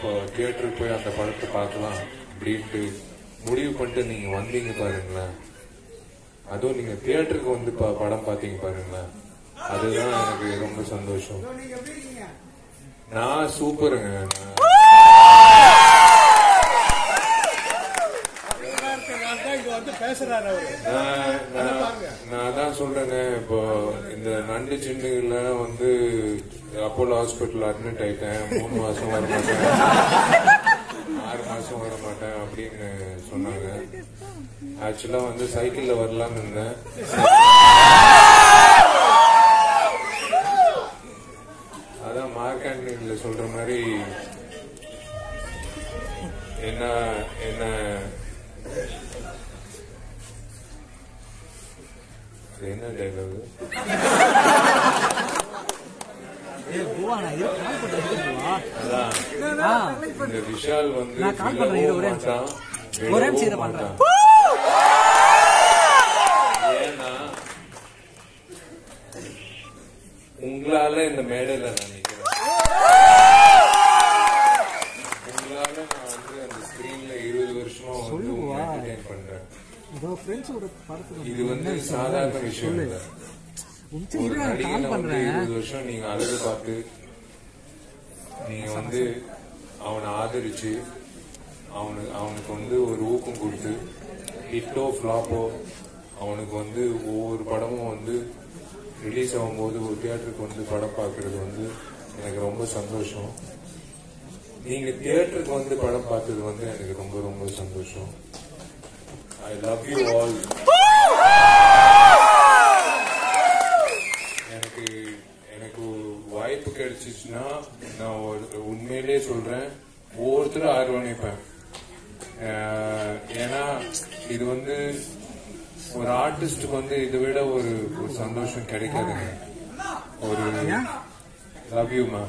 தியேட்டருக்கு போய் அந்த படத்தை பார்க்கலாம் அப்படின்ட்டு முடிவு பண்ணிட்டு நீங்க வந்தீங்க பாருங்களேன். அதுவும் நீங்க தியேட்டருக்கு வந்து படம் பார்த்தீங்க பாருங்களேன், அதுதான் எனக்கு ரொம்ப சந்தோஷம். நான் சூப்பருங்க. நான் தான் சொல்றேங்க, இப்போ இந்த நண்டு சின்னுல வந்து அப்போலோ ஹாஸ்பிட்டல் அட்மிட் ஆயிட்டேன். 3 மாசம் வர மாட்டேன், 6 மாசம் வர மாட்டேன் அப்படின்னு சொன்னாங்க. ஆக்சுவலா வந்து சைக்கிள்ல வரலாம்னு இருந்தேன். அதான் மார்க்காண்டில சொல்ற மாதிரி என்ன டைலாக் இந்த விஷால் வந்து ஏன்னா உங்களால இந்த மேடையில நான் நிக்கிறேன். உங்களால நான் வந்து அந்த ஸ்கிரீன்ல 20 வருஷமா வந்து என்டர்டெயின் பண்றேன். இது வந்து சாதாரண விஷயம் இல்ல. ஒரு நடிகனை வந்து 20 வருஷம் நீங்க அழகு பார்த்து நீங்க வந்து அவனை ஆதரிச்சு அவனுக்கு வந்து ஒரு ஊக்கம் கொடுத்து ஹிட்டோ ஃபிளாப்போ அவனுக்கு வந்து ஒவ்வொரு படமும் வந்து ரிலீஸ் ஆகும்போது ஒரு தியேட்டருக்கு வந்து படம் பார்க்கறது வந்து எனக்கு ரொம்ப சந்தோஷம். நீங்க தியேட்டருக்கு வந்து படம் பார்த்தது வந்து எனக்கு ரொம்ப ரொம்ப சந்தோஷம். I love you all. எனக்கு வாய்ப்பு கிடைச்சிச்சுன்னா நான் உண்மையிலே சொல்றேன், ஒவ்வொருத்தரும் ஆர்வணிப்பேன். ஏன்னா இது வந்து ஒரு ஆர்டிஸ்டுக்கு வந்து இதை விட ஒரு சந்தோஷம் கிடைக்காதுங்க. ஒரு லவ் யூமா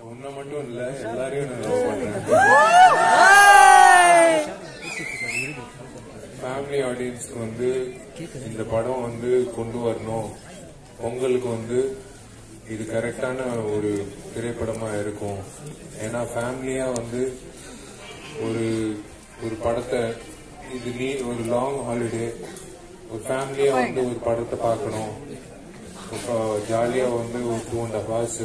உன்னை மட்டும் இல்ல, எல்லாரையும் நான் லவ் பண்றேன். ஃபேமிலி ஆடியன்ஸ்க்கு வந்து இந்த படம் வந்து கொண்டு வரணும், பொங்கலுக்கு வந்து இது கரெக்டான ஒரு திரைப்படமா இருக்கும். ஏன்னா ஃபேமிலியா வந்து ஒரு படத்தை இது ஒரு லாங் ஹாலிடே ஒரு ஃபேமிலியா வந்து ஒரு படத்தை பார்க்கணும். ஜாலியா வந்து ஒரு 2.5 hours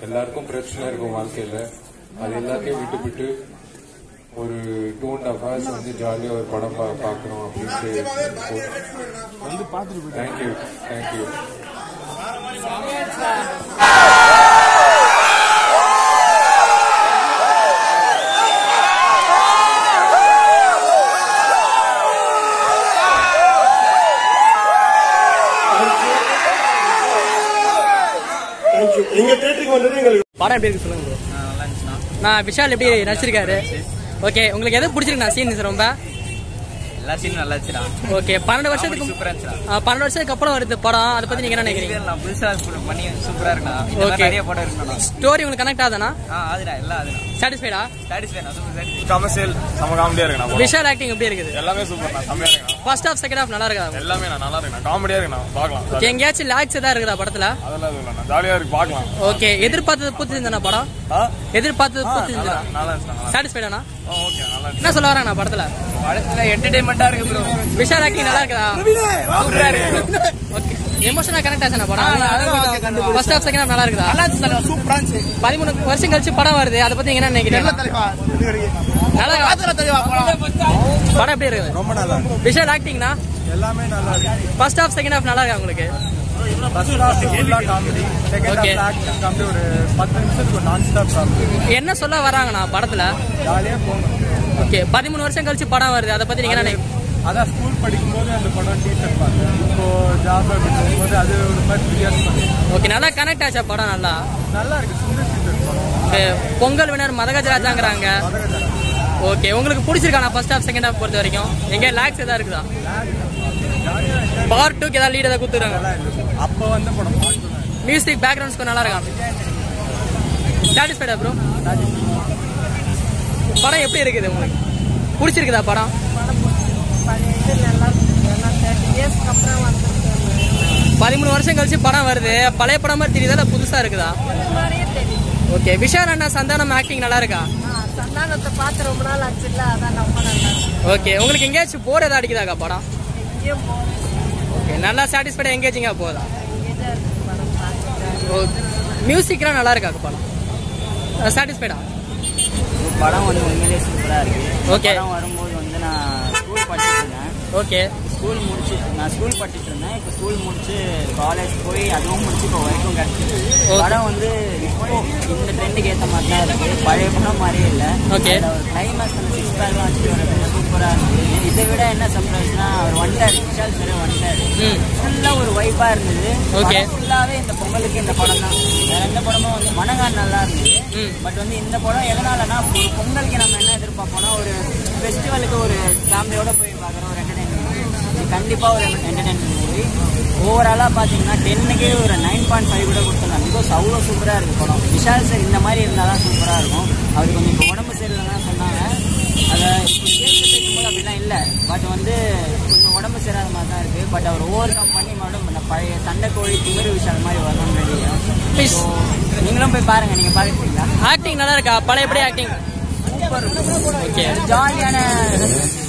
எல்லாருக்கும் பிரச்சனை இருக்கும் வாழ்க்கையில, அது எல்லாத்தையும் விட்டுவிட்டு ஒரு 2.5 hours வந்து ஜாலியா ஒரு படம் பார்க்கணும் அப்படின்ட்டு. தேங்க்யூ. படம் எப்படி இருக்கு சொல்லுங்க ப்ரோ. நான் விஷால் எப்படி நடிச்சிருக்காரு? ஓகே, உங்களுக்கு எது பிடிச்சிருக்கு சீன்? ரொம்ப எல்லா சீனும் நல்லா இருந்துச்சுடா. ஓகே, 12 வருஷத்துக்கு சூப்பரா இருந்துச்சுடா. 12 வருஷத்துக்கு அப்புறம் வருது படம், அதை பத்தி நீங்க என்ன நினைக்கிறீங்க? நான் புதுசா பண்ணி சூப்பரா இருக்குடா. ஓகே, நிறைய படம் இருக்குடா. ஸ்டோரி உங்களுக்கு கனெக்ட் ஆகுதுனா? ஆதுடா, எல்லாம் ஆதுடா. சாட்டிஸ்ஃபைடா? சாட்டிஸ்ஃபைடா, சூப்பர் சாட்டிஸ்ஃபை. கமர்ஷியல் சம காமெடியா இருக்குடா. விஷால் ஆக்டிங் எப்படி இருக்குது? எல்லாமே சூப்பர்டா, செமையா இருக்குடா. ஃபர்ஸ்ட் ஹாஃப் செகண்ட் ஹாஃப் நல்லா இருக்கா? எல்லாமே நல்லா இருக்குடா, காமெடியா இருக்குடா, பார்க்கலாம். எங்கயாச்சும் லாக்ஸ் ஏதா இருக்குதா படத்துல? அதெல்லாம் இல்லடா, ஜாலியா இருக்கு, பார்க்கலாம். ஓகே, எதிர்பார்த்தது பூர்த்தி செஞ்சனா படம்? எதிர்பார்த்தது பூர்த்தி செஞ்சனா? நல்லா இருந்துச்சு. சாட்டிஸ்ஃபைடானா? ஓகே, நல்லா இருக்கு. என்ன சொல்ல வராங்க படத்துல? படத்துல என்டர்டெயின்மெண்டா இருக்கு ப்ரோ. விஷால் ஆக்டிங் நல்லா இருக்குதா? சூப்பரா இருக்கு. ஓகே, எமோஷனலா கனெக்ட் ஆச்சனா படம்? ஃபர்ஸ்ட் ஹாஃப் செகண்ட் ஹாஃப் நல்லா இருக்குதா? நல்லா இருந்துச்சு, சூப்பரா இருந்துச்சு. 13 வருஷம் கழிச்சு படம் வருது, அதை பத்தி நீங்க என்ன நினைக்கிறீங்க? நல்லா படம் எப்படி இருக்குது? ரொம்ப நல்லா இருக்கு. விஷால் ஆக்டிங்னா எல்லாமே நல்லா இருக்கு. ஃபர்ஸ்ட் ஹாஃப் செகண்ட் ஹாஃப் நல்லா இருக்கா உங்களுக்கு? ஃபர்ஸ்ட் ஹாஃப் ஃபுல்லா comedy, second half action comedy. ஒரு 10 நிமிஷத்துக்கு நான் ஸ்டாப் காமெடி. என்ன சொல்ல வராங்கண்ணா படத்துல? ஜாலியா போகணும். ஓகே, 13 வருஷம் கழிச்சு படம் வருது, அதை பத்தி நீங்க என்ன நினைக்கிறீங்க? அதான் ஸ்கூல் படிக்கும்போது அந்த படம் டீச்சர் பார்த்தேன், இப்போ ஜாப் போகும்போது அது ஒரு மாதிரி வித்தியாசம். ஓகே, நல்லா கனெக்ட் ஆச்சா படம்? நல்லா இருக்கு. சுந்தர் டீச்சர் படம். பொங்கல் வினர் மதகஜராஜாங்கிறாங்க. ஓகே, உங்களுக்கு பிடிச்சிருக்கா ஃபர்ஸ்ட் ஹாஃப் செகண்ட் ஹாஃப் பொறுத்த வரைக்கும்? எங்க லாக்ஸ் ஏதாவது இருக்குதா? பார்ட் 2க்கு ஏதாவது லீட் ஏதாவது கொடுத்துருக்காங்க? அப்போ வந்து படம் மியூசிக் பேக்ரவுண்ட்ஸ்க்கு நல்லா இருக்கா? சாட்டிஸ்ஃபைடா ப்ரோ? படம் எப்படி இருக்குது உங்களுக்கு? பிடிச்சிருக்குதா படம்? 13 வருஷம் கழிச்சு படம் வருது. பழைய படம் மாதிரி தெரியுதா இல்ல புதுசா இருக்குதா? ஓகே. விஷால் அண்ணா சந்தானம் ஆக்டிங் நல்லா இருக்கா? சந்தானத்தை பார்த்து ரொம்ப நாள் ஆச்சுல்ல, அதான் ரொம்ப நல்லா இருக்கு. ஓகே. உங்களுக்கு எங்கேயாச்சும் போர் ஏதாவது அடிக்குதாக்கா படம்? ஓகே. நல்லா சாட்டிஸ்ஃபைடா எங்கேஜிங்கா போதா? ஓகே. மியூசிக்லாம் நல்லா இருக்காக்கா படம்? சாட்டிஸ்ஃபைடா? படம் வந்து உண்மையிலேயே சூப்பராக இருக்கு. ஓகே. படம் வரும்போது வந்து நான் ஸ்கூல் படிச்சுட்டு இருந்தேன். ஓகே. நான் ஸ்கூல் படிச்சுட்டு இருந்தேன். இப்போ ஸ்கூல் முடிச்சு காலேஜ் போய் அதுவும் முடிச்சு இப்போ வரைக்கும் கிடச்சிது. படம் வந்து இப்போ இந்த ட்ரெண்டுக்கு ஏற்ற மாதிரி தான் இருக்குது. பழைய படம் மாதிரியே இல்லை. ஓகே. ஒரு கிளைமேக்ஸ் அந்த 6 பேக்லாம் வச்சுட்டு வரது சூப்பராக இருந்தது. இதை விட என்ன சர்ப்ரைஸ்னா அவர் வந்துட்டார், விஷால் சார் வந்துட்டார். ஃபுல்லாக ஒரு வைப்பாக இருந்தது. ஓகே. ஃபுல்லாகவே இந்த பொங்கலுக்கு இந்த படம் தான். வேற எந்த படமும் வந்து மனகான் நல்லா இருந்தது. பட் வந்து இந்த படம் எதனாலனா ஒரு பொங்கலுக்கு நம்ம என்ன எதிர்பார்ப்போம்னா ஒரு ஃபெஸ்டிவலுக்கு ஒரு ஃபேமிலியோட போய் பார்க்குற ஒரு என்டர்டைன்மெண்ட். கண்டிப்பாக ஒரு என்டர்டைன்மெண்ட் மூவி. ஓவராலாக பார்த்தீங்கன்னா 10க்கு ஒரு 9.5 கூட கொடுத்துடலாம். பிகாஸ் அவ்வளோ சூப்பராக இருக்குது படம். விஷால் சார் இந்த மாதிரி இருந்தால் தான் சூப்பராக இருக்கும். அவர் கொஞ்சம் இப்போ உடம்பு சரியில்லைன்னா சொன்னாங்க. அதை இப்போ பேசும்போது அப்படிலாம் இல்லை. பட் வந்து கொஞ்சம் உடம்பு சரியாத மாதிரி தான் இருக்குது. பட் அவர் ஓவர் கம் பண்ணி மறுபடியும் இந்த பழைய சண்டைக்கோழி திமிரு விஷால் மாதிரி வரணும்னு நினைக்கிறேன். நீங்களும் போய் பாருங்க. நீங்கள் பார்த்துருக்கீங்களா? ஆக்டிங் நல்லா இருக்கா? பழையபடி ஆக்டிங் சூப்பர். ஓகே. ஜாலியான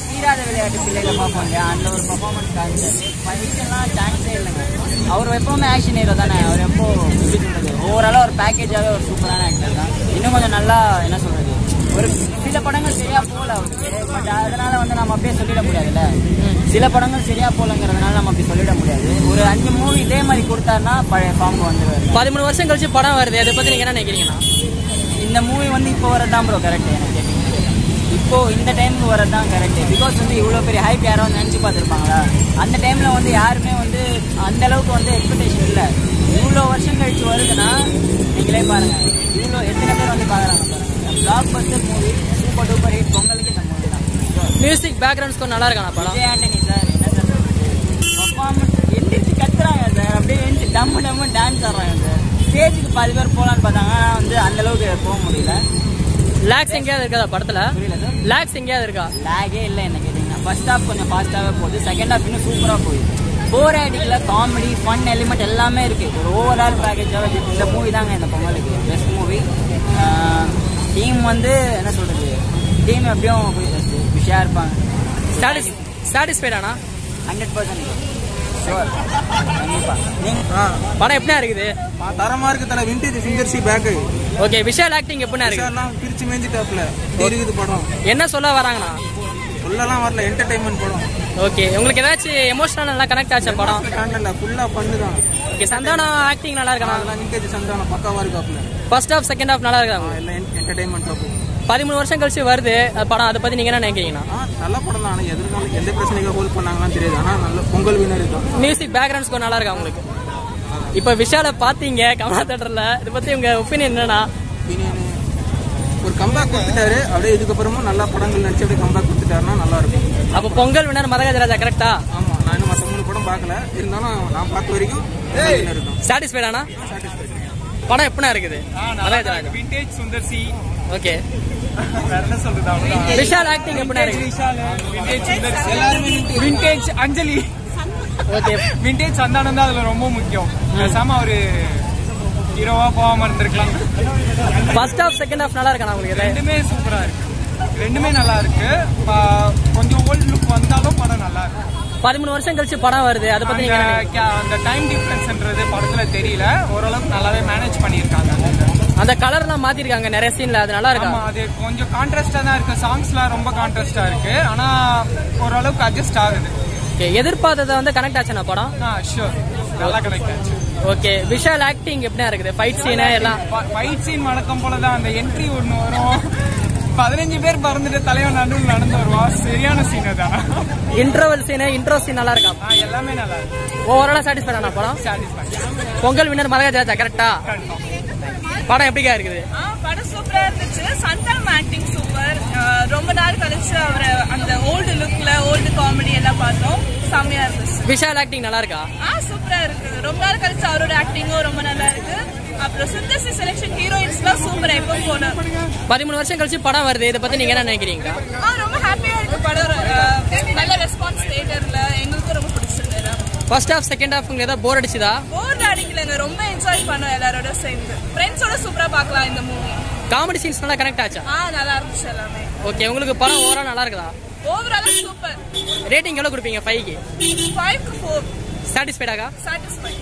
தீராத விளையாட்டு பிள்ளைகளை பார்ப்போம் இல்லையா, அந்த ஒரு பர்ஃபார்மன்ஸ் காமிச்சாரு. ஃபைட்லாம் சான்ஸே இல்லைங்க. அவர் எப்பவுமே ஆக்ஷன் ஹீரோ தானே. அவர் எப்போ எப்படி சொல்றது, ஓவராலாக ஒரு பேக்கேஜாகவே ஒரு சூப்பரான ஆக்டர் தான். இன்னும் கொஞ்சம் நல்லா என்ன சொல்றது, ஒரு சில படங்கள் சரியா போல அவருக்கு. பட் அதனால வந்து நம்ம அப்படியே சொல்லிட முடியாதுல்ல. சில படங்கள் சரியா போலங்கிறதுனால நம்ம அப்படி சொல்லிட முடியாது. ஒரு 5 மூவி இதே மாதிரி கொடுத்தாருன்னா பழைய ஃபார்ம் வந்துருவாரு. 13 வருஷம் கழிச்சு படம் வருது, அதை பத்தி நீங்க என்ன நினைக்கிறீங்கன்னா? இந்த மூவி வந்து இப்போ வரதான் ப்ரோ கரெக்ட். எனக்கு கேட்டீங்க இப்போ இந்த டைமுக்கு வரதான் கரெக்ட். பிகாஸ் வந்து இவ்வளோ பெரிய ஹைப் யாரோ நினச்சி பார்த்துருப்பாங்களா? அந்த டைமில் வந்து யாருமே வந்து அந்த அளவுக்கு வந்து எக்ஸ்பெக்டேஷன் இல்லை. இவ்வளோ வருஷம் கழிச்சு வருதுன்னா நீங்களே பாருங்கள், இவ்வளோ எத்தனை பேர் வந்து பார்க்குறாங்க பாருங்கள். Black Bastar movie, super duper hit. பொங்கலுக்கு இந்த மூவி தான். மியூசிக் பேக்ரவுண்ட் ஸ்கோர் நல்லா இருக்கானா படம்? விஜய் ஆண்டனி சார் என்ன சார் பர்ஃபார்மன்ஸ் எந்திரிச்சு கத்துறாங்க சார். அப்படியே எழுந்து டம்மு டம்மு டான்ஸ் ஆடுறாங்க சார். ஸ்டேஜுக்கு 10 பேர் போகலான்னு பார்த்தாங்க. ஆனால் வந்து அந்த அளவுக்கு போக முடியல. லாக்ஸ் எங்கேயாவது இருக்கா படத்துல? புரியல சார். லாக்ஸ் எங்கேயாவது இருக்கா? லாகே இல்லை என்ன கேட்டீங்கன்னா. ஃபர்ஸ்ட் ஹாஃப் கொஞ்சம் ஃபாஸ்ட்டாகவே போகுது. செகண்ட் ஹாஃப் இன்னும் சூப்பராக போகுது. போர் ஆடிக்கல காமெடி ஃபன் எலிமெண்ட் எல்லாமே இருக்கு. ஒரு ஓவரால் பேக்கேஜாக இந்த மூவி தாங்க இந்த பொங்கலுக்கு பெஸ்ட் மூவி. டீம் வந்து என்ன சொல்றது, டீம் எப்படியும் விஷயம் இருப்பாங்க. சாட்டிஸ்ஃபைடானா? 100% ஷுவர். கண்டிப்பா. படம் எப்படியா இருக்குது? தரமா இருக்கு தல. விண்டேஜ் சிங்கர்சி பேக். ஓகே. விஷால் ஆக்டிங் எப்படியா இருக்கு? விஷால்லாம் பிரிச்சு மேஞ்சிட்டாப்ல இருக்குது படம். என்ன சொல்ல வராங்கண்ணா? சொல்லலாம் வரல, என்டர்டைன்மெண்ட் படம். ஓகே. உங்களுக்கு ஏதாச்சும் எமோஷனல் நல்லா கனெக்ட் ஆச்சா படம்? காண்டல ஃபுல்லா பண்ணுதான். ஓகே. சந்தானம் ஆக்டிங் நல்லா இருக்கா? அதெல்லாம் விண்டேஜ் சந்தானம் பக்காவா இருக்காப்ல. ஃபர்ஸ்ட் ஹாஃப் செகண்ட் ஹாஃப் நல்லா இருக்கா? எல்லாம் என்டர்டைன்மெண்ட் டாப். 13 வருஷம் கழிச்சு வருது படம், அதை பத்தி நீங்க என்ன நினைக்கிறீங்கன்னா? நல்ல படம் தான். ஆனால் எதிர்காலம் எந்த பிரச்சனைக்கு ஹோல்ட் பண்ணாங்கன்னு தெரியாது. ஆனால் நல்ல பொங்கல் வினர் தான். மியூசிக் பேக்ரவுண்ட் ஸ்கோர் நல்லா இருக்கா உங்களுக்கு? இப்போ விஷாலை பார்த்தீங்க கமலா தேட்டர்ல, இதை பத்தி உங்க ஒப்பீனியன் என்னன்னா? ஒரு கம்பேக் கொடுத்துட்டாரு. அப்படியே இதுக்கப்புறமும் நல்ல படங்கள் நடிச்சு அப்படியே கம்பேக் கொடுத்துட்டாருன்னா நல்லா இருக்கும். அப்போ பொங்கல் வினர் மரகஜராஜா கரெக்டா? ஆமா. நான் இன்னும் மற்ற 3 படம் பார்க்கல. இருந்தாலும் நான் பார்த்த வரைக்கும் இருக்கும். சாட்டிஸ்ஃபைடானா? படம் எப்படினா இருக்குது? விண்டேஜ் சுந்தர்சி. ஓகே. வேற என்ன சொல்றது, அவ்வளவுதான். விஷால் ஆக்டிங் எப்படினா இருக்கு? விஷால், விண்டேஜ் சுந்தர்சி, எல்லாரும் விண்டேஜ் அஞ்சலி. ஓகே. விண்டேஜ் சந்தானம் தான் அதுல ரொம்ப முக்கியம். பேசாம அவரு ஹீரோவா போகாம இருந்திருக்கலாம். ஃபர்ஸ்ட் ஹாஃப் செகண்ட் ஹாஃப் நல்லா இருக்கா உங்களுக்கு? ரெண்டுமே சூப்பரா இருக்கு. ரெண்டுமே நல்லா இருக்கு. கொஞ்சம் ஓல்ட் லுக் வந்தாலும் படம் நல்லா இருக்கு. 13 வருஷம் கழிச்சு படம் வருது, அதை பத்தி நீங்க அந்த டைம் டிஃபரன்ஸ்ன்றது படத்துல தெரியல. ஓரளவுக்கு நல்லாவே மேனேஜ் பண்ணிருக்காங்க. அந்த கலர்லாம் மாத்திருக்காங்க நிறைய சீன்ல, அது நல்லா இருக்கு. அது கொஞ்சம் கான்ட்ராஸ்டா தான் இருக்கு. சாங்ஸ்லாம் ரொம்ப கான்ட்ராஸ்டா இருக்கு. ஆனா ஓரளவுக்கு அட்ஜஸ்ட் ஆகுது. ஓகே. எதிர்பார்த்ததை வந்து கனெக்ட் ஆச்சுனா படம்? ஷூர், நல்லா கனெக்ட் ஆச்சு. ஓகே. விஷால் ஆக்டிங் எப்படியா இருக்குது? ஃபைட் சீன் எல்லாம்? ஃபைட் சீன் வழக்கம் போலதான். அந்த என்ட்ரி ஒண்ணு வரும், 15 பேர் பறந்துட்டு தலைவன் நடுவில் நடந்து வருவா. சரியான சீன் தான். இன்டர்வல் சீன், இன்ட்ரோ சீன் நல்லா இருக்கா? எல்லாமே நல்லா இருக்கு. ஓவராலா சாட்டிஸ்ஃபைடான படம்? பொங்கல் வின்னர் மரகஜராஜா கரெக்டா? படம் எப்படிக்கா இருக்குது? படம் சூப்பரா இருந்துச்சு. Santhanam acting super. ரொம்ப நாள் கழிச்சு அவர் அந்த ஓல்டு லுக்ல ஓல்டு காமெடி எல்லாம் பார்த்தோம். செம்மையா இருந்துச்சு. விஷால் ஆக்டிங் நல்லா இருக்கா? சூப்பரா இருக்கு. ரொம்ப நாள் கழிச்சு அவரோட ஆக்டிங்கும் ரொம்ப நல்லா இருக்கு. அப்புறம் சுந்தர்சி செலக்ஷன் ஹீரோயின்ஸ்லாம் சூப்பரா எப்போ போல. 13 வருஷம் கழிச்சு படம் வருது, இதை பத்தி நீங்க என்ன நினைக்கிறீங்க? ரொம்ப ஹாப்பியா இருக்கு. படம் நல்ல ரெஸ்பான்ஸ் தியேட்டர்ல, எங்களுக்கும் ரொம்ப பிடிச்சிருக்கு. ஃபர்ஸ்ட் ஹாஃப் செகண்ட் ஹாஃப் உங்களுக்கு ஏதாவது போர் அடிச்சுதா? போர் அடிக்கலங்க, ரொம்ப என்ஜாய் பண்ணோம் எல்லாரோட சேர்ந்து. ஃப்ரெண்ட்ஸோட சூப்பரா பார்க்கலாம் இந்த மூவி. காமெடி சீன்ஸ் நல்லா கனெக்ட் ஆச்சா? நல்லா இருந்துச்சு எல்லாமே. ஓகே, உங்களுக்கு படம் ஓவரா நல்லா இருக்குதா? ஓவராலா சூப்பர். ரேட்டிங் எவ்வளவு கொடுப்பீங்க? 5க்கு 5க்கு 4. சாட்டிஸ்ஃபைடாகா? சாட்டிஸ்ஃபைட்.